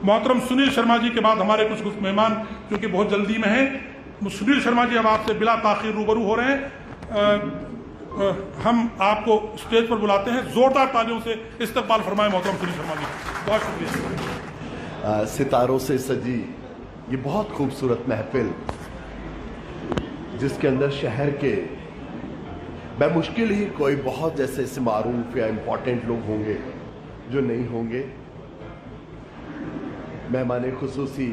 मोहतरम सुनील शर्मा जी के बाद हमारे कुछ मेहमान क्योंकि बहुत जल्दी में हैं। सुनील शर्मा जी अब आपसे बिला ताखीर रूबरू हो रहे हैं। हम आपको स्टेज पर बुलाते हैं, जोरदार तालियों से इस्तकबाल फरमाएं मोहतरम सुनील शर्मा जी। बहुत शुक्रिया। सितारों से सजी ये बहुत खूबसूरत महफिल, जिसके अंदर शहर के बेमुश्किल ही कोई बहुत जैसे ऐसे मारूफ या इम्पोर्टेंट लोग होंगे जो नहीं होंगे। मेहमान खुसूसी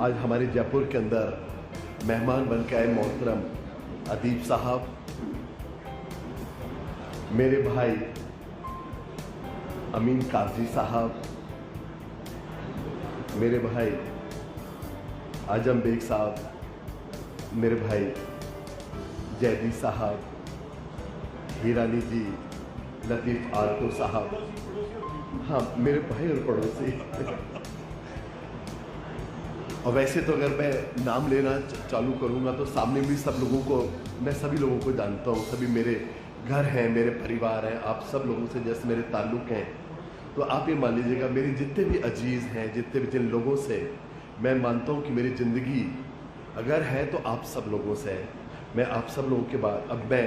आज हमारे जयपुर के अंदर मेहमान बन के आए मोहतरम अदीब साहब, मेरे भाई अमीन काजी साहब, मेरे भाई आजम बेग साहब, मेरे भाई जैदी साहब, हीरानी जी, लतीफ़ आरको साहब, हाँ मेरे भाई और पड़ोसी। और वैसे तो अगर मैं नाम लेना चालू करूँगा तो सामने भी सब लोगों को, मैं सभी लोगों को जानता हूँ, सभी मेरे घर हैं, मेरे परिवार हैं, आप सब लोगों से जैसे मेरे ताल्लुक़ हैं। तो आप ये मान लीजिएगा मेरे जितने भी अजीज़ हैं, जितने भी जिन लोगों से मैं मानता हूँ कि मेरी ज़िंदगी अगर है तो आप सब लोगों से है। मैं आप सब लोगों के बाद अब मैं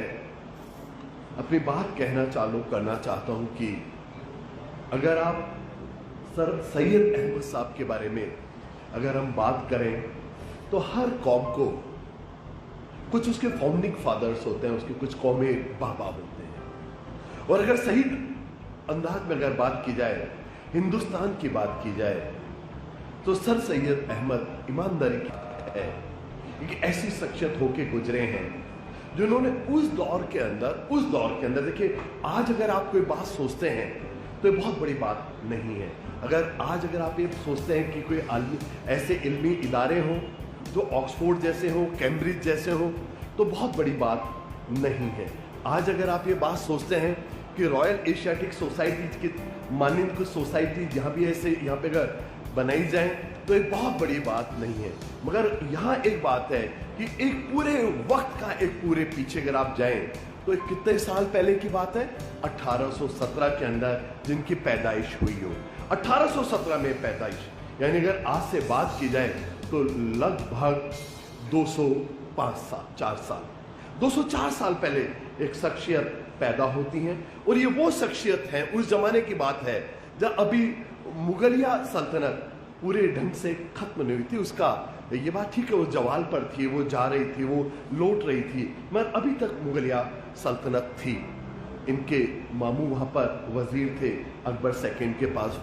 अपनी बात कहना चालू करना चाहता हूँ कि अगर आप सर सैयद अहमद साहब के बारे में अगर हम बात करें तो हर कौम को कुछ उसके फाउंडिंग फादर्स होते हैं, उसके कुछ कौमें बाबा होते हैं। और अगर सही अंदाज में अगर बात की जाए, हिंदुस्तान की बात की जाए, तो सर सैयद अहमद ईमानदारी की है एक ऐसी शख्सियत होके गुजरे हैं जिन्होंने उस दौर के अंदर देखिए, आज अगर आप कोई बात सोचते हैं तो ये बहुत बड़ी बात नहीं है। आज अगर आप ये सोचते हैं कि कोई ऐसे इल्मी इदारे हों जो ऑक्सफोर्ड जैसे हो, कैम्ब्रिज जैसे हो, तो बहुत बड़ी बात नहीं है। आज अगर आप ये बात सोचते हैं कि रॉयल एशियाटिक सोसाइटी की माननीय कुछ सोसाइटी जहाँ भी ऐसे यहाँ पे अगर बनाई जाए तो एक बहुत बड़ी बात नहीं है। मगर यहाँ एक बात है कि एक पूरे वक्त का एक पूरे पीछे अगर आप जाएं तो एक कितने साल पहले की बात है, 1817 के अंदर जिनकी पैदाइश हुई हो, 1817 में पैदाइश, यानी अगर आज से बात की जाए तो लगभग 204 साल पहले एक शख्सियत पैदा होती हैं। और ये वो शख्सियत है, उस जमाने की बात है जब अभी मुगलिया सल्तनत पूरे ढंग से खत्म नहीं हुई थी। उसका ये बात ठीक है, वो जवाल पर थी, वो जा रही थी, वो लौट रही थी, मगर अभी तक मुगलिया सल्तनत थी। इनके मामू वहाँ पर वजीर थे अकबर सेकंड के पास।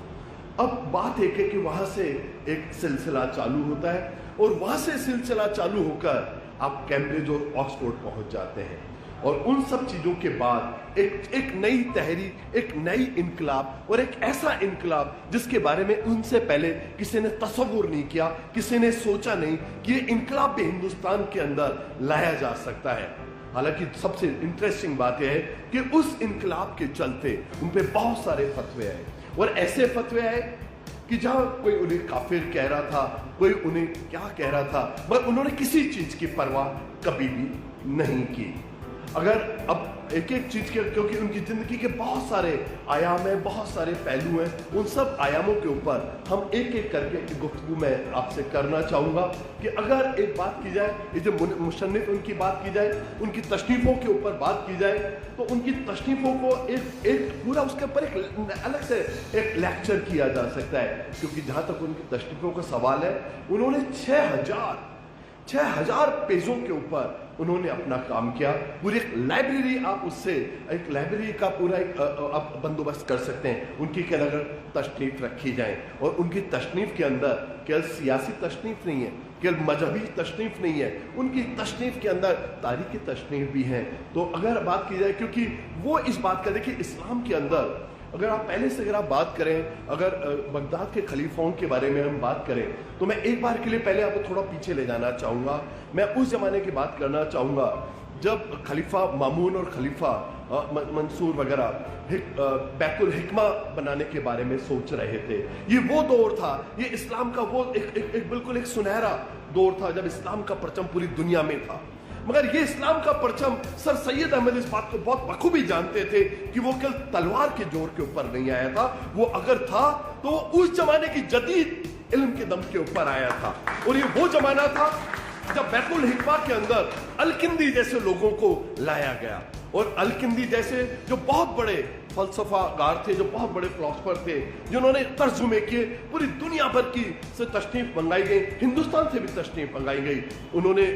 अब बात एक है कि वहाँ से एक सिलसिला चालू होता है और वहाँ से सिलसिला चालू होकर आप कैम्ब्रिज और ऑक्सफोर्ड पहुँच जाते हैं। और उन सब चीज़ों के बाद एक नई तहरीक, एक नई इनकलाब, और एक ऐसा इनकलाब जिसके बारे में उनसे पहले किसी ने तसव्वुर नहीं किया, किसी ने सोचा नहीं कि ये इनकलाब भी हिंदुस्तान के अंदर लाया जा सकता है। हालांकि सबसे इंटरेस्टिंग बात यह है कि उस इनकलाब के चलते उन पे बहुत सारे फतवे आए, और ऐसे फतवे आए कि जहां कोई उन्हें काफिर कह रहा था, कोई उन्हें क्या कह रहा था, मगर उन्होंने किसी चीज की परवाह कभी भी नहीं की। अगर अब एक एक चीज के, क्योंकि उनकी जिंदगी के बहुत सारे आयाम हैं, बहुत सारे पहलू हैं, उन सब आयामों के ऊपर हम एक एक करके गुफ्तगू में आपसे करना चाहूँगा कि अगर एक बात की जाए, ये जो मुसन्निफ उनकी बात की जाए, उनकी तशरीफ़ों के ऊपर बात की जाए, तो उनकी तशरीफ़ों को एक पूरा उसके ऊपर एक अलग से एक लेक्चर किया जा सकता है। क्योंकि जहाँ तक उनकी तशरीफ़ों का सवाल है, उन्होंने 6000 पेजों के ऊपर उन्होंने अपना काम किया। पूरी एक लाइब्रेरी, आप उससे एक लाइब्रेरी का पूरा एक आप बंदोबस्त कर सकते हैं। उनकी क्या अगर तशनीफ रखी जाए, और उनकी तशनीफ के अंदर केवल सियासी तशनीफ नहीं है, केवल मजहबी तशनीफ नहीं है, उनकी तशनीफ के अंदर तारीखी तशनीफ भी है। तो अगर बात की जाए, क्योंकि वो इस बात का देखिए, इस्लाम के अंदर अगर आप पहले से अगर आप बात करें, अगर बगदाद के खलीफाओं के बारे में हम बात करें, तो मैं एक बार के लिए पहले आपको थोड़ा पीछे ले जाना चाहूँगा। मैं उस ज़माने की बात करना चाहूँगा जब खलीफा मामून और खलीफा मंसूर वगैरह बैतुल हिकमा बनाने के बारे में सोच रहे थे। ये वो दौर था, ये इस्लाम का वो एक बिल्कुल एक सुनहरा दौर था जब इस्लाम का परचम पूरी दुनिया में था। मगर ये इस्लाम का परचम सर सैयद अहमद इस बात को बहुत बखूबी जानते थे कि वो केवल तलवार के जोर के ऊपर नहीं आया था, वो अगर था तो वो उस जमाने की जदीद इल्म के दम के ऊपर आया था। और ये वो जमाना था जब बैतुल हिकमा के अंदर अलकिंदी जैसे लोगों को लाया गया, और अलकिंदी जैसे जो बहुत बड़े फलसफागार थे, जो बहुत बड़े फिलोसफर थे, जिन्होंने तर्जुमे किए, पूरी दुनिया भर की से तशरीफ मंगाई गई, हिंदुस्तान से भी तशरीफ मंगाई गई, उन्होंने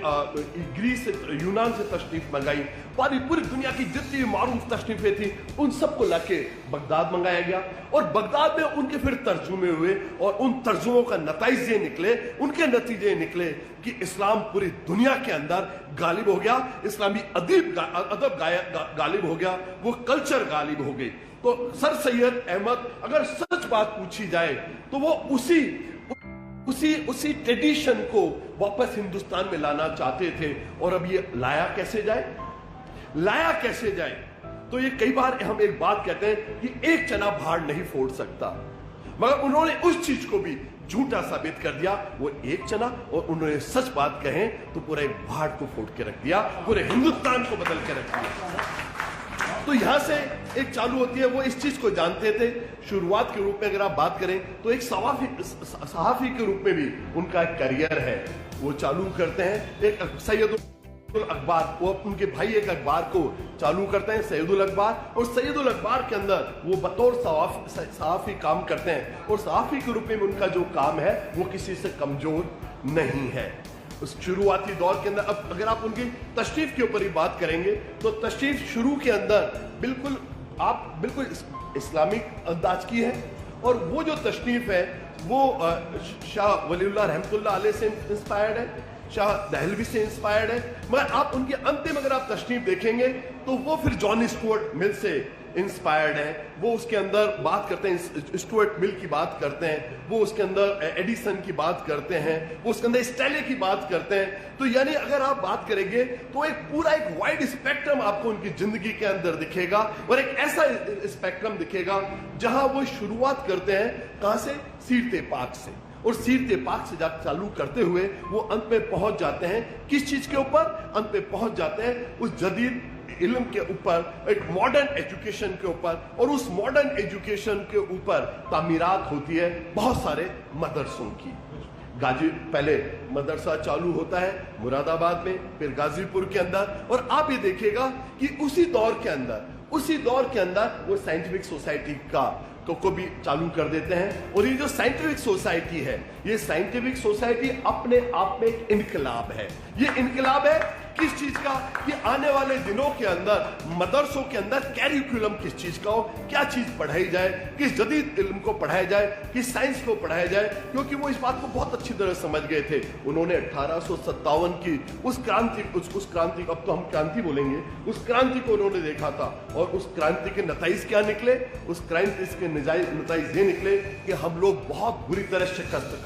ग्रीस से, यूनान से तशरीफ मंगाई, पूरी दुनिया की जितनी मारूफ तशरीफें थी उन सबको लाके बगदाद मंगाया गया, और बगदाद में उनके फिर तर्जुमे हुए, और उन तर्जुमों का नतीजे निकले, उनके नतीजे निकले कि इस्लाम पूरी दुनिया के अंदर गालिब हो गया, इस्लामी अदब गालिब हो गया, वो कल्चर गालिब हो गई। तो सर सैयद अहमद अगर सच बात पूछी जाए तो वो उसी ट्रेडिशन को वापस हिंदुस्तान में लाना चाहते थे। और अब ये लाया कैसे जाए? तो ये कई बार हम एक बात कहते हैं कि एक चना भाड़ नहीं फोड़ सकता, मगर उन्होंने उस चीज को भी झूठा साबित कर दिया। वो एक चना, और उन्होंने सच बात कहें तो पूरा एक भाड़ को फोड़ के रख दिया, पूरे हिंदुस्तान को बदल के रख दिया। तो यहां से एक चालू होती है, वो इस चीज को जानते थे। शुरुआत के रूप में अगर आप बात करें तो एक सहाफी के रूप में भी उनका एक करियर है, वो चालू करते हैं। एक सैयदुल अखबार, वो उनके भाई एक अखबार को चालू करते हैं, सैयदुल अखबार, और सैयदुल अखबार के अंदर वो बतौर सहाफी काम करते हैं, और सहाफी के रूप में उनका जो काम है वो किसी से कमजोर नहीं है। उस शुरुआती दौर के अंदर, अब अगर आप उनकी तशरीफ के ऊपर ही बात करेंगे तो तशरीफ शुरू के अंदर बिल्कुल इस्लामिक अंदाज की है, और वो जो तशरीफ है वो शाह वलीउल्लाह रहमतुल्लाह अलैह से इंस्पायर्ड है, शाह दहलवी से इंस्पायर्ड है। मगर आप उनके अंतिम अगर आप तशरीफ देखेंगे तो वो फिर जॉन स्टुअर्ट मिल से इंस्पायर्ड है। वो उसके अंदर बात करते हैं, स्टुअर्ट मिल की बात करते हैं, वो उसके अंदर एडिसन की बात करते हैं, वो उसके अंदर स्टेले की बात करते हैं। तो यानी अगर आप बात करेंगे तो एक वाइड स्पेक्ट्रम आपको उनकी जिंदगी के अंदर दिखेगा, और एक ऐसा स्पेक्ट्रम दिखेगा जहां वो शुरुआत करते हैं कहां से? सीरते पाक से, और सीरते पाक से चालू करते हुए वो अंत में पहुंच जाते हैं किस चीज के ऊपर? अंत में पहुंच जाते हैं उस जदीद इल्म के ऊपर, एक मॉडर्न एजुकेशन के ऊपर, और उस मॉडर्न एजुकेशन के ऊपर तामीरात होती है बहुत सारे मदरसों की। पहले मदरसा चालू होता है मुरादाबाद में, फिर गाजीपुर के अंदर, और आप ये देखिएगा कि उसी दौर के अंदर वो साइंटिफिक सोसाइटी को भी चालू कर देते हैं। और ये जो साइंटिफिक सोसाइटी है, ये साइंटिफिक सोसाइटी अपने आप में एक इनकलाब है। ये इनकलाब है किस चीज का? कि आने वाले दिनों के अंदर मदरसों के अंदर कैरिकुलम किस चीज का हो, क्या चीज पढ़ाई जाए, किस जदीद इल्म को पढ़ाया जाए, किस साइंस को पढ़ाया जाए, क्योंकि वो इस बात को बहुत अच्छी तरह समझ गए थे। उन्होंने 1857 की उस क्रांति, अब तो हम क्रांति बोलेंगे, उस क्रांति को उन्होंने देखा था, और उस क्रांति के नतीजे क्या निकले? उस क्रांति के नतीजे ये निकले कि हम लोग बहुत बुरी तरह शिकस्त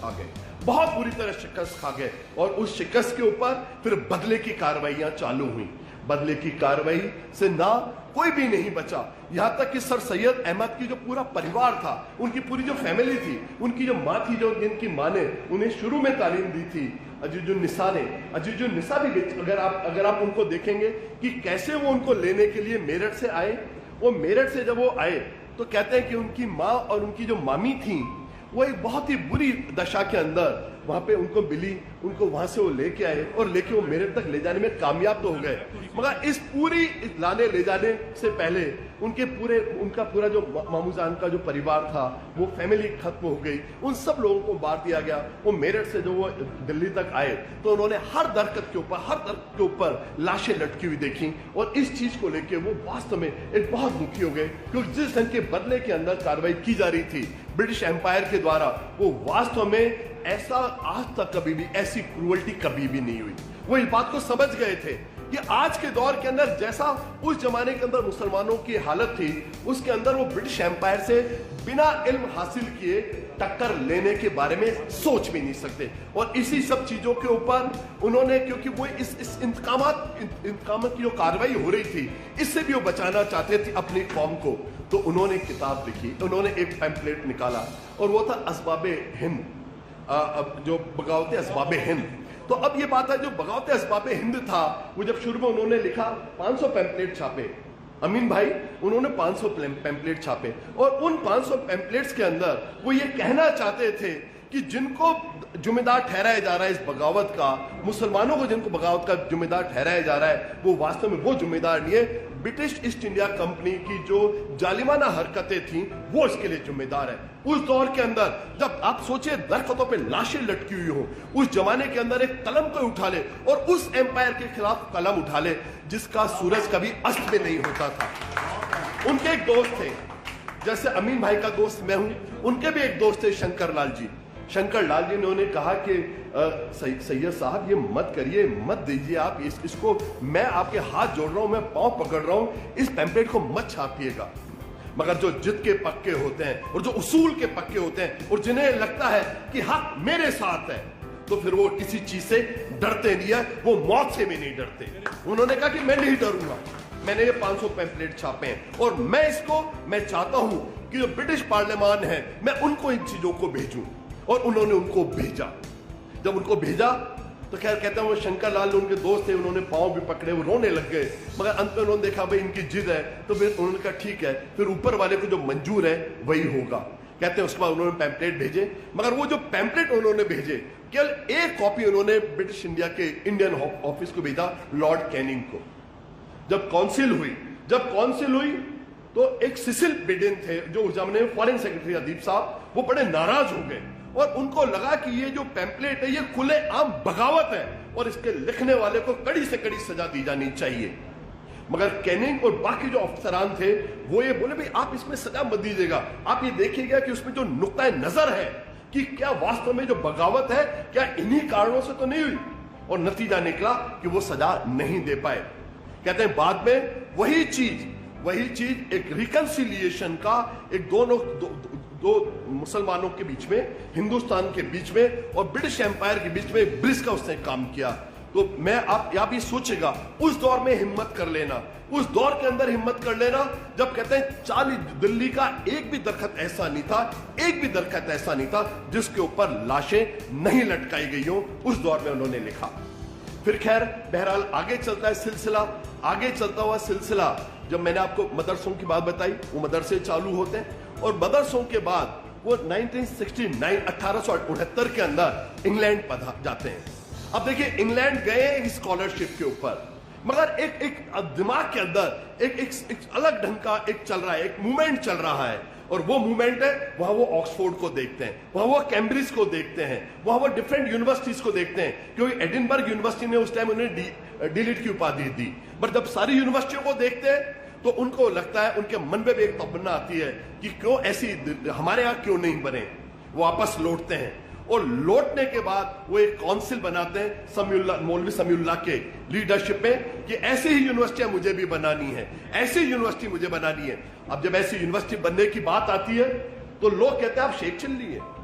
खा गए, और उस शिकस्त के ऊपर फिर बदले की कार्रवाइयां चालू हुई। बदले की कार्रवाई से ना कोई भी नहीं बचा, यहां तक कि सर सैयद अहमद की जो पूरा परिवार था, उनकी पूरी जो फैमिली थी, उनकी जो माँ थी, जिनकी माँ ने उन्हें शुरू में तालीम दी थी, अजीजुन निसा भी, अगर आप उनको देखेंगे कि कैसे वो उनको लेने के लिए मेरठ से आए। वो मेरठ से जब वो आए तो कहते हैं कि उनकी माँ और उनकी जो मामी थी वो एक बहुत ही बुरी दशा के अंदर वहां पे उनको मिली, उनको वहां से वो लेके आए, और लेके वो मेरठ तक ले जाने में कामयाब तो हो गए, मगर इस पूरी लाने ले जाने से पहले उनका पूरा जो मामूजान का जो परिवार था, वो फैमिली खत्म हो गई, उन सब लोगों को मार दिया गया। वो मेरठ से जो वो दिल्ली तक आए तो उन्होंने हर दरख्त के ऊपर लाशें लटकी हुई देखी, और इस चीज को लेके वो वास्तव में एक बहुत दुखी हो गए, क्योंकि जिस ढंग के बदले के अंदर कार्रवाई की जा रही थी ब्रिटिश एम्पायर के द्वारा, वो वास्तव में ऐसा आज तक कभी भी ऐसी क्रूअल्टी कभी भी नहीं हुई। वो इस बात को समझ गए थे कि आज के दौर के अंदर जैसा उस जमाने के अंदर मुसलमानों की हालत थी, उसके अंदर वो ब्रिटिश एम्पायर से बिना इल्म हासिल किए टक्कर लेने के बारे में सोच भी नहीं सकते। और इसी सब चीजों के ऊपर उन्होंने, क्योंकि वो इस इंतकाम की जो कार्रवाई हो रही थी, इससे भी वो बचाना चाहते थे अपनी कौम को, तो उन्होंने किताब लिखी, उन्होंने एक पैम्पलेट निकाला, और वो था असबाब हिंद, जो बगावत असबाब हिंद। تو اب یہ بات ہے جو بغاوت اسباب ہند تھا وہ جب شروع میں انہوں نے لکھا 500 پیمپلیٹ چھاپے امین بھائی انہوں نے 500 پیمپلیٹ چھاپے اور ان 500 پیمپلیٹس کے اندر وہ یہ کہنا چاہتے تھے کہ جن کو ذمہ دار ٹھہرایا جا رہا ہے اس بغاوت کا مسلمانوں کو جن کو بغاوت کا ذمہ دار ٹھہرایا جا رہا ہے وہ واستو میں وہ ذمہ دار نہیں ہے برٹش ایسٹ انڈیا کمپنی کی جو ظالمانہ حرکتیں تھیں وہ اس کے لیے ذمہ دار ہے اس دور کے اندر جب آپ سوچیں درختوں پہ لاشیں لٹکی ہوئی ہوں اس زمانے کے اندر ایک قلم کو اٹھا لے اور اس ایمپائر کے خلاف قلم اٹھا لے جس کا سورج کبھی است میں نہیں ہوتا تھا ان کے ایک دوست تھے جیسے امین بھائی کا دوست میں ہوں ان کے بھی ایک دوست تھے شنکر لال جی نے انہوں نے کہا کہ سید صاحب یہ مت کریے مت دیجیے آپ اس کو میں آپ کے ہاتھ جوڑ رہا ہوں میں پاؤں پکڑ رہا ہوں اس پیمپلیٹ کو مت چھاپیے گا مگر جو جد کے پکے ہوتے ہیں اور جو اصول کے پکے ہوتے ہیں اور جنہیں لگتا ہے کہ حق میرے ساتھ ہے تو پھر وہ کسی چیز سے ڈرتے نہیں ہے وہ موت سے بھی نہیں ڈرتے انہوں نے کہا کہ میں نہیں ڈروں گا میں نے یہ 500 پیمپلیٹ چھاپے ہیں اور میں چاہتا ہوں کہ جو برٹش پارلیمان ہے میں ان کو ان چیزوں کو بھیجوں اور انہوں نے ان کو بھیجا جب ان کو بھیجا تو خیر کہتے ہیں وہ شنکر لال ان کے دوست تھے انہوں نے پاؤں بھی پکڑے وہ رونے لگ گئے مگر انت میں انہوں نے دیکھا بھائی ان کی ضد ہے تو پھر انہوں نے کہا ٹھیک ہے پھر اوپر والے کو جو منظور ہے وہی ہوگا کہتے ہیں اس کے بعد انہوں نے پیمپلیٹ بھیجے مگر وہ جو پیمپلیٹ انہوں نے بھیجے کیول ایک کاپی انہوں نے برٹش انڈیا کے انڈین آفس کو بھیجا لارڈ کیننگ کو جب کونسل ہوئی تو ایک سسل بیڈن تھے جو اس زمانے میں فارن سیکرٹری ادیب صاحب وہ بڑے ناراض ہو گئے اور ان کو لگا کہ یہ جو پیمپلیٹ ہے یہ کھلے عام بغاوت ہے اور اس کے لکھنے والے کو کڑی سے کڑی سزا دی جانی چاہیے مگر کیننگ اور باقی جو افسران تھے وہ یہ بولے بھئی آپ اس میں سزا مت دیجیے گا آپ یہ دیکھیے گا کہ اس میں جو نقطہ نظر ہے کہ کیا واستو میں جو بغاوت ہے کیا انہی کارنوں سے تو نہیں ہوئی اور نتیجہ نکلا کہ وہ سزا نہیں دے پائے کہتے ہیں بعد میں وہی چیز ایک ریکنسیلیشن کا ایک دو مسلمانوں کے بیچ میں ہندوستان کے بیچ میں اور برٹش ایمپائر کے بیچ میں برج کا اس نے کام کیا تو میں آپ بھی سوچے گا اس دور میں ہمت کر لینا اس دور کے اندر ہمت کر لینا جب کہتے ہیں دلی کا ایک بھی درخت ایسا نہیں تھا جس کے اوپر لاشیں نہیں لٹکائی گئی ہوں اس دور میں انہوں نے لکھا پھر خیر بہرحال آگے چلتا ہوا سلسلہ جب میں نے آپ کو مدرسوں کی بات بتائی وہ مدرسے چالو ہوتے ہیں اور مدرسوں کے بعد وہ 1869 کے اندر انگلینڈ جاتے ہیں اب دیکھیں انگلینڈ گئے ایک اسکالرشپ کے اوپر مگر ایک دماغ کے اندر ایک الگ ڈھنگ کا ایک چل رہا ہے ایک موومنٹ چل رہا ہے اور وہ موومنٹ ہے وہاں وہ آکسفورڈ کو دیکھتے ہیں وہاں وہ کیمبرج کو دیکھتے ہیں وہاں وہ ڈفرینٹ یونیورسٹیز کو دیکھتے ہیں کیونکہ ایڈنبرگ یونیورسٹی نے اس ٹائم انہیں ڈیلیٹ کی اپادھی دی پر جب ساری یونیورسٹیوں کو دیکھتے ہیں تو ان کو لگتا ہے ان کے من میں بھی ایک تمنا آتی ہے کہ کیوں ایسی ہمارے یہاں کیوں نہیں بنے وہ واپس لوٹتے ہیں اور لوٹنے کے بعد وہ ایک کونسل بناتے ہیں مولوی سمیع اللہ کے لیڈرشپ میں کہ ایسی ہی یونیورسٹیاں مجھے بھی بنانی ہے ایسی یونیورسٹی مجھے بنانی ہے اب جب ایسی یونیورسٹی بننے کی بات آتی ہے تو لوگ کہتے ہیں آپ شیخ چلی ہیں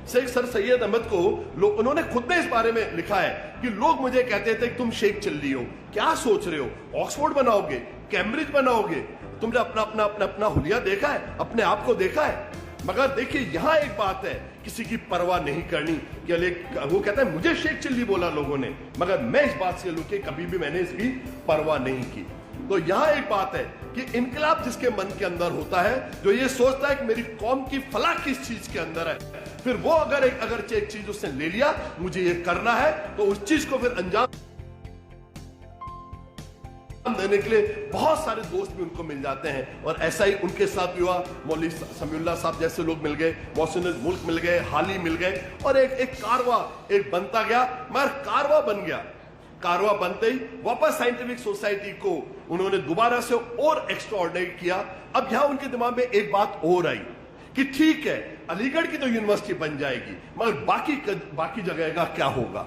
شیخ سر سید احمد کو انہوں نے خود نے اس بارے میں لکھا ہے کہ لوگ مجھے کہتے تھے کہ تم شیخ چلی ہو کیا سوچ رہے ہو آکسفورڈ بناؤ گے کیمبرج بناؤ گے تم نے اپنا حلیہ دیکھا ہے اپنے آپ کو دیکھا ہے مگر دیکھیے یہاں ایک بات ہے کسی کی پرواہ نہیں کرنی کہ وہ کہتا ہے مجھے شیخ چلی بولا لوگوں نے مگر میں اس بات سے کہ کبھی بھی میں نے اس کی پرواہ نہیں کی تو یہاں ایک بات ہے کہ انقلاب جس کے من کے اندر ہوتا ہے جو یہ سوچتا ہے کہ میری قوم کی فلاح کس چیز کے اندر ہے پھر وہ اگرچہ ایک چیز اس نے لے لیا مجھے یہ کرنا ہے تو اس چیز کو پھر انجام دینے کے لیے بہت سارے دوست بھی ان کو مل جاتے ہیں اور ایسا ہی ان کے ساتھ بھی ہوا مولوی سمیع اللہ صاحب جیسے لوگ مل گئے محسن ملک مل گئے حالی مل گئے اور ایک کارواں ایک بنتا گیا مگر کارواں بن گیا کارواں بنتے ہی واپس سائنٹیفک سوسائٹی کو انہوں نے دوبارہ سے اور ایکسٹرا آرڈینری کیا اب یہاں ان کے دماغ میں ایک بات اور آئی کہ ٹھیک ہے علی گڑھ کی تو یونیورسٹی بن جائے گی مگر باقی جگہ کا کیا ہوگا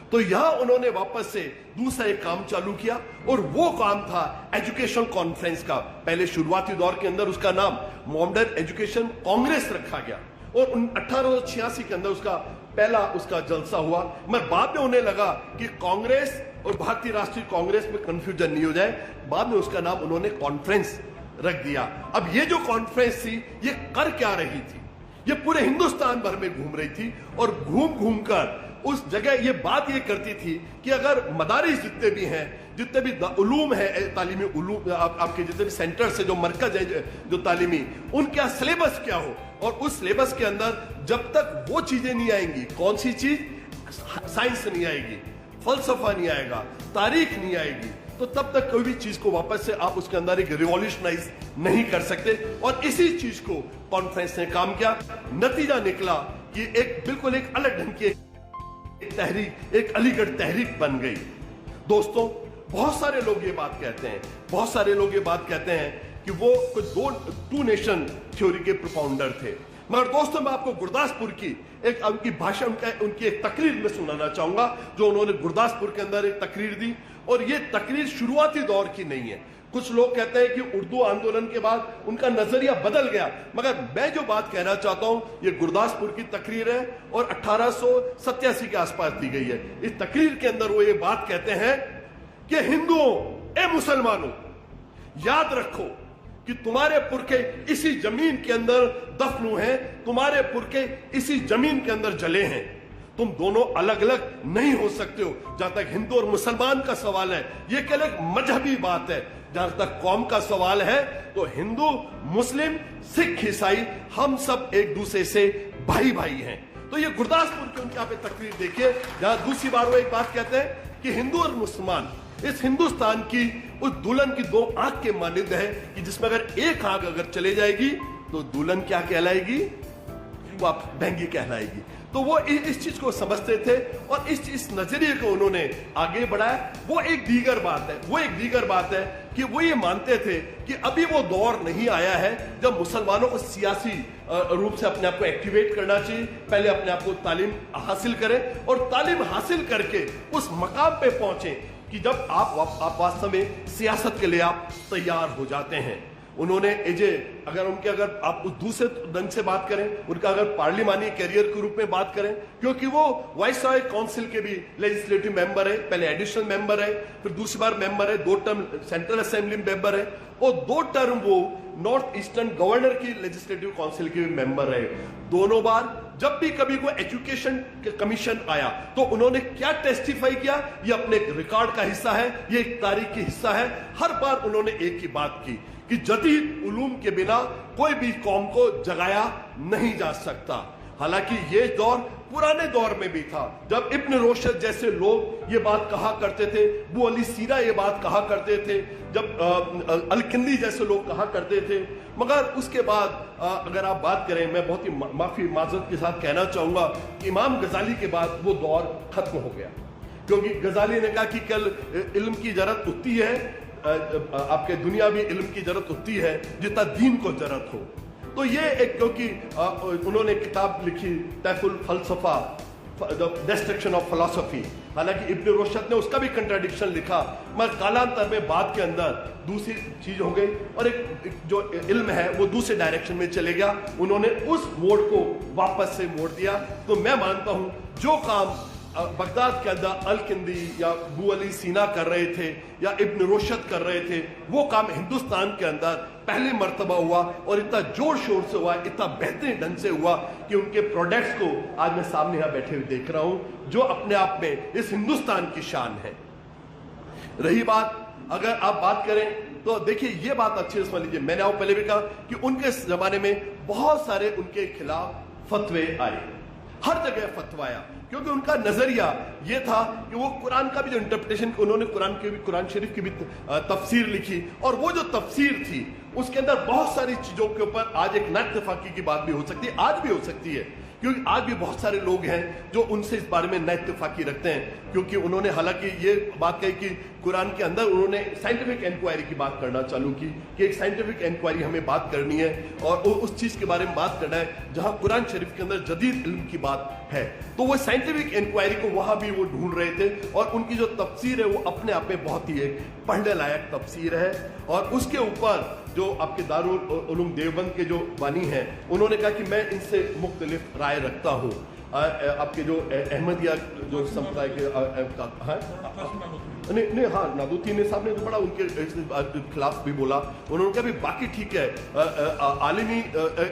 تو یہاں انہوں نے واپس سے دوسرا ایک کام چالو کیا اور وہ کام تھا ایجوکیشن کانفرنس کا پہلے شروعاتی دور کے اندر اس کا نام محمدن ایجوکیشن کانگریس رکھا گیا اور 1886 کے اندر اس کا جلسہ ہوا مگر بعد میں انہیں لگا کہ کانگریس اور بھارتی راشٹری کانگریس میں کنفیوژن نہیں ہو جائے بعد میں اس کا نام انہوں نے کانفرنس رکھ دیا اب یہ جو کانفرنس تھی یہ کر کیا رہی تھی یہ پورے ہندوستان بھر میں گھوم رہی تھی اور گھوم کر اس جگہ یہ بات یہ کرتی تھی کہ اگر مدارس جتنے بھی ہیں, جتنے بھی علوم ہیں, تعلیمی علوم, آپ کے جتنے بھی سینٹرز ہیں, جو مرکز ہیں جو تعلیمی, ان کا سلیبس کیا ہو, اور اس سلیبس کے اندر جب تک وہ چیزیں نہیں آئیں گی, کون سی چیز, سائنس نہیں آئے گی, فلسفہ نہیں آئے گا, تاریخ نہیں آئے گی, تو تب تک کوئی بھی چیز کو واپس سے آپ اس کے اندر ایک ریولیوشنائز نہیں کر سکتے. اور اسی چیز کو کانفرنس نے کام کیا. نتیجہ نکلا کہ ایک بالکل ایک الگ ڈھنگ کی ایک تحریک, ایک علی گڑھ تحریک بن گئی. دوستوں, بہت سارے لوگ یہ بات کہتے ہیں, بہت سارے لوگ یہ بات کہتے ہیں کہ وہ کچھ ٹو نیشن تھیوری کے پروپاؤنڈر تھے. مگر دوستوں, میں آپ کو گرداسپور کی ایک ان کی بھاشن کا, ان کی ایک تقریر میں سنانا چاہوں گا جو انہوں نے گرداسپور کے اندر ایک تقریر دی. اور یہ تقریر شروعاتی دور کی نہیں ہے. کچھ لوگ کہتے ہیں کہ اردو آندولن کے بعد ان کا نظریہ بدل گیا, مگر میں جو بات کہنا چاہتا ہوں یہ گرداسپور کی تقریر ہے اور 1887 کے آس پاس دی گئی ہے. اس تقریر کے اندر وہ یہ بات کہتے ہیں کہ ہندوؤں, اے مسلمانوں, یاد رکھو کہ تمہارے پرکھے اسی زمین کے اندر دفن ہوئے ہیں, تمہارے پرکھے اسی زمین کے اندر جلے ہیں. تم دونوں الگ الگ نہیں ہو سکتے ہو. جہاں تک ہندو اور مسلمان کا سوال ہے یہ کیا ایک مذہبی بات ہے. جہاں تک قوم کا سوال ہے تو ہندو, مسلم, سکھ, عیسائی, ہم سب ایک دوسرے سے بھائی بھائی ہیں. تو یہ گرداسپور کی ان کی آپ تقریر دیکھیے, جہاں دوسری بار وہ ایک بات کہتے ہیں کہ ہندو اور مسلمان اس ہندوستان کی اس دلہن کی دو آنکھ کے مانند ہے کہ جس میں اگر ایک آنکھ اگر چلے جائے گی تو دلہن کیا کہلائے گی, وہ آپ بہنگی کہلائے گی. تو وہ اس چیز کو سمجھتے تھے اور اس نظریے کو انہوں نے آگے بڑھایا. وہ ایک دیگر بات ہے کہ وہ یہ مانتے تھے کہ ابھی وہ دور نہیں آیا ہے جب مسلمانوں کو سیاسی روپ سے اپنے آپ کو ایکٹیویٹ کرنا چاہیے. پہلے اپنے آپ کو تعلیم حاصل کریں اور تعلیم حاصل کر کے اس مقام پہ پہنچیں کہ جب آپ واستو میں سیاست کے لیے آپ تیار ہو جاتے ہیں. انہوں نے اگر آپ اس دوسرے ڈھنگ سے بات کریں, ان کا اگر پارلیمانی کیریئر کے روپ میں بات کریں, کیونکہ وہ وائس رائے کونسل کے بھی لیجسلیٹو ممبر ہے, پہلے ایڈیشنل ممبر ہے, پھر دوسری بار ممبر ہے, 2 ٹرم سینٹرل اسمبلی ممبر ہے, اور 2 ٹرم وہ نارتھ ایسٹرن گورنر کی لیجسلیٹو کونسل کے بھی ممبر ہے. دونوں بار جب بھی کبھی کوئی ایجوکیشن کمیشن آیا تو انہوں نے کیا ٹیسٹیفائی کیا, یہ اپنے ریکارڈ کا حصہ ہے, یہ ایک تاریخ کی حصہ ہے. ہر بار انہوں نے ایک ہی بات کی کہ جدید علوم کے بنا کوئی بھی قوم کو جگایا نہیں جا سکتا. حالانکہ یہ دور پرانے دور میں بھی تھا جب ابن روشد جیسے لوگ یہ بات کہا کرتے تھے, ابو علی سینا یہ بات کہا کرتے تھے, جب الکندی جیسے لوگ کہا کرتے تھے. مگر اس کے بعد اگر آپ بات کریں, میں بہت ہی معذرت کے ساتھ کہنا چاہوں گا کہ امام غزالی کے بعد وہ دور ختم ہو گیا, کیونکہ غزالی نے کہا کہ کل علم کی ضرورت اتنی ہے, آپ کے دنیاوی علم کی ضرورت ہوتی ہے جتنا دین کو ضرورت ہو. تو یہ ایک, کیونکہ انہوں نے کتاب لکھی طیف الفلسفہ, ڈسٹرکشن آف فلسفی, حالانکہ ابن روشد نے اس کا بھی کنٹراڈکشن لکھا, مگر کالانتر میں بات کے اندر دوسری چیز ہو گئی اور ایک جو علم ہے وہ دوسرے ڈائریکشن میں چلے گیا. انہوں نے اس موڑ کو واپس سے موڑ دیا. تو میں مانتا ہوں جو کام بغداد کے اندر الکندی یا ابو علی سینا کر رہے تھے یا ابن روشد کر رہے تھے, وہ کام ہندوستان کے اندر پہلی مرتبہ ہوا اور اتنا جوڑ شور سے ہوا, اتنا بہترین ڈھنگ سے ہوا کہ ان کے پروڈکٹس کو آج میں سامنے یہاں بیٹھے ہوئے دیکھ رہا ہوں, جو اپنے آپ میں اس ہندوستان کی شان ہے. رہی بات, اگر آپ بات کریں تو دیکھیے یہ بات اچھی سمجھ لیجیے, میں نے آپ پہلے بھی کہا کہ ان کے زمانے میں بہت سارے ان کے خلاف فتوے آئے, ہر جگہ فتوا آیا, کیونکہ ان کا نظریہ یہ تھا کہ وہ قرآن کا بھی جو انٹرپریٹیشن, انہوں نے قرآن شریف کی بھی تفسیر لکھی, اور وہ جو تفسیر تھی اس کے اندر بہت ساری چیزوں کے اوپر آج ایک نا اتفاقی کی بات بھی ہو سکتی ہے, آج بھی ہو سکتی ہے, کیونکہ آج بھی بہت سارے لوگ ہیں جو ان سے اس بارے میں نا اتفاقی رکھتے ہیں. کیونکہ انہوں نے حالانکہ یہ بات کہی کہ قرآن کے اندر انہوں نے سائنٹیفک انکوائری کی بات کرنا چالو کی کہ ایک سائنٹیفک انکوائری ہمیں بات کرنی ہے اور اس چیز کے بارے میں بات کرنا ہے جہاں قرآن شریف کے اندر جدید علم کی بات ہے. تو وہ سائنٹیفک انکوائری کو وہاں بھی وہ ڈھونڈ رہے تھے, اور ان کی جو تفسیر ہے وہ اپنے آپ میں بہت ہی ایک پڑھنے لائق تفسیر ہے. اور اس کے اوپر جو آپ کے دارالعلوم دیوبند کے جو بانی ہیں انہوں نے کہا کہ میں ان سے مختلف رائے رکھتا ہوں. आपके जो अहमदिया जो संप्रदाय के नहीं हाँ नादुद्दीन साहब ने तो बड़ा उनके खिलाफ भी बोला, उन्होंने कहा भी बाकी ठीक है, आलिमी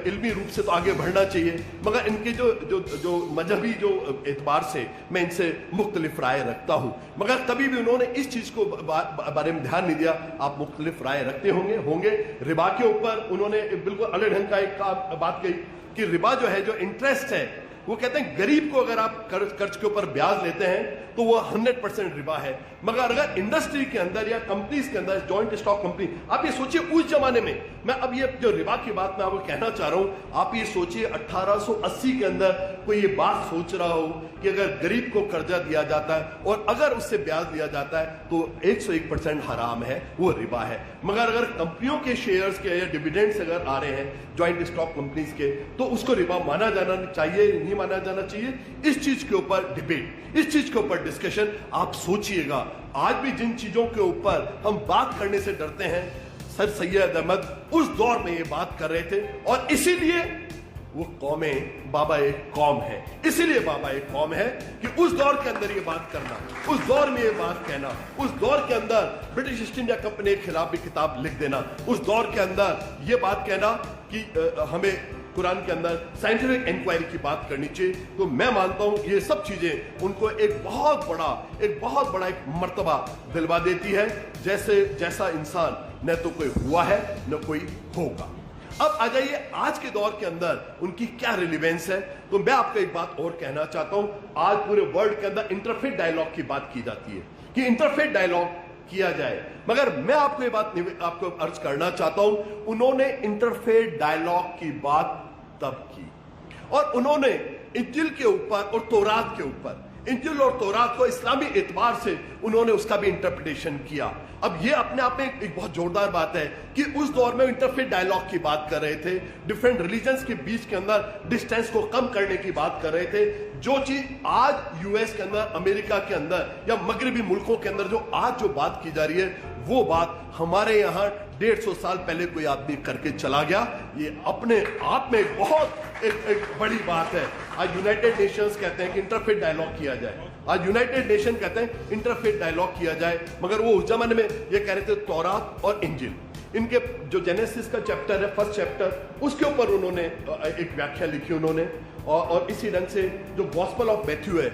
इल्मी रूप से तो आगे बढ़ना चाहिए, मगर इनके जो मजहबी जो एतबार से मैं इनसे मुख्तलिफ राय रखता हूँ, मगर कभी भी उन्होंने इस चीज़ को बारे में ध्यान नहीं दिया। आप मुख्तलिफ राय रखते होंगे। रिबा के ऊपर उन्होंने बिल्कुल अलग ढंग का एक बात कही कि रिबा जो है, जो इंटरेस्ट है, वो कहते हैं गरीब को अगर आप कर्ज के ऊपर ब्याज लेते हैं तो वो 100% रिबा है, मगर अगर इंडस्ट्री के अंदर या कंपनीज के अंदर जॉइंट स्टॉक कंपनी, आप ये सोचिए उस जमाने में, मैं अब ये जो रिबा की बात मैं आपको कहना चाह रहा हूं, आप ये सोचिए 1880 के अंदर कोई ये बात सोच रहा हो कि अगर गरीब को कर्जा दिया जाता है और अगर उससे ब्याज लिया जाता है तो 101% हराम है, वो रिबा है। मगर अगर कंपनियों के शेयर्स के या डिविडेंड्स अगर आ रहे हैं जॉइंट स्टॉक कंपनीज के, तो उसको रिबा माना जाना चाहिए, नहीं माना जाना चाहिए, इस चीज के ऊपर डिबेट, इस चीज के ऊपर डिस्कशन। आप सोचिएगा आज भी जिन चीजों के ऊपर हम बात करने से डरते हैं, सर सैयद अहमद उस दौर में ये बात कर रहे थे, और इसीलिए वो कौमें बाबा एक कौम है, इसीलिए बाबा एक कौम है कि उस दौर के अंदर ये बात करना, उस दौर में ये बात कहना, उस दौर के अंदर ब्रिटिश ईस्ट इंडिया कंपनी के खिलाफ भी किताब लिख देना, उस दौर के अंदर ये बात कहना कि हमें कुरान के अंदर साइंटिफिक इंक्वायरी की बात करनी चाहिए। तो मैं मानता हूं ये सब चीजें उनको एक बहुत बड़ा एक मर्तबा दिलवा देती है, जैसा इंसान न तो कोई हुआ है न कोई होगा। अब आ जाइए आज के दौर के अंदर उनकी क्या रिलेवेंस है। तो मैं आपको एक बात और कहना चाहता हूं, आज पूरे वर्ल्ड के अंदर इंटरफेथ डायलॉग की बात की जाती है कि इंटरफेथ डायलॉग किया जाए, मगर मैं आपको ये बात आपको अर्ज करना चाहता हूं, उन्होंने इंटरफेथ डायलॉग की बात तब की और उन्होंने इंजिल के ऊपर और तौरात के ऊपर, इंजिल और तौरात को इस्लामी एतबार से उन्होंने उसका भी इंटरप्रिटेशन किया। अब ये अपने आप में एक बहुत जोरदार बात है कि उस दौर में इंटरफेथ डायलॉग की बात कर रहे थे, डिफरेंट रिलीजन्स के बीच के अंदर डिस्टेंस को कम करने की बात कर रहे थे। जो चीज आज यूएस के अंदर, अमेरिका के अंदर या मगरबी मुल्कों के अंदर जो आज जो बात की जा रही है, वो बात हमारे यहाँ 150 साल पहले कोई आदमी करके चला गया। ये अपने आप में बहुत एक बड़ी बात है। आज यूनाइटेड नेशंस कहते हैं कि इंटरफेथ डायलॉग किया जाए, आज यूनाइटेड नेशन कहते हैं इंटरफेथ डायलॉग किया जाए, मगर वो उस जमाने में ये कह रहे थे तौरात और इंजिल, इनके जो जेनेसिस का चैप्टर है, फर्स्ट चैप्टर, उसके ऊपर उन्होंने एक व्याख्या लिखी उन्होंने, और इसी ढंग से जो गॉस्पेल ऑफ मैथ्यू है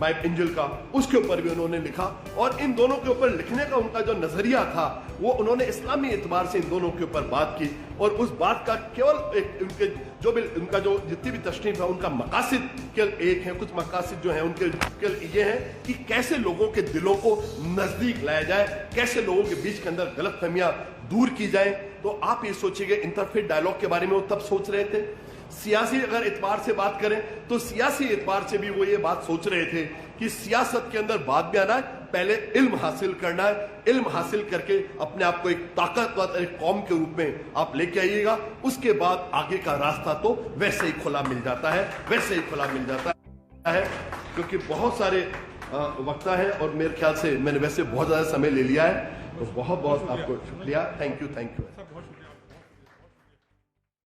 बाय इंजिल का, उसके ऊपर भी उन्होंने लिखा। और इन दोनों के ऊपर लिखने का उनका जो नजरिया था, वो उन्होंने इस्लामी एतबार से इन दोनों के ऊपर बात की, और उस बात का केवल एक उनके जो भी उनका जो जितनी भी तशरीफ है, उनका मकासिद केवल एक है, कुछ मकासिद जो है उनके केवल ये है कि कैसे लोगों के दिलों को नजदीक लाया जाए, कैसे लोगों के बीच के अंदर गलतफहमियां दूर की जाए। तो आप ये सोचिएगा इंटरफेथ डायलॉग के बारे में वो तब सोच रहे थे। सियासी अगर एतबार से बात करें तो सियासी एतबार से भी वो ये बात सोच रहे थे कि सियासत के अंदर बाद में आना है, पहले इल्म हासिल करना है, इल्म हासिल करके अपने आप को एक ताकतवर एक कौम के रूप में आप लेके आइएगा, उसके बाद आगे का रास्ता तो वैसे ही खुला मिल जाता है, वैसे ही खुला मिल जाता है। क्योंकि बहुत सारे वक्ता है और मेरे ख्याल से मैंने वैसे बहुत ज्यादा समय ले लिया है, तो बहुत बहुत आपको शुक्रिया। Thank you.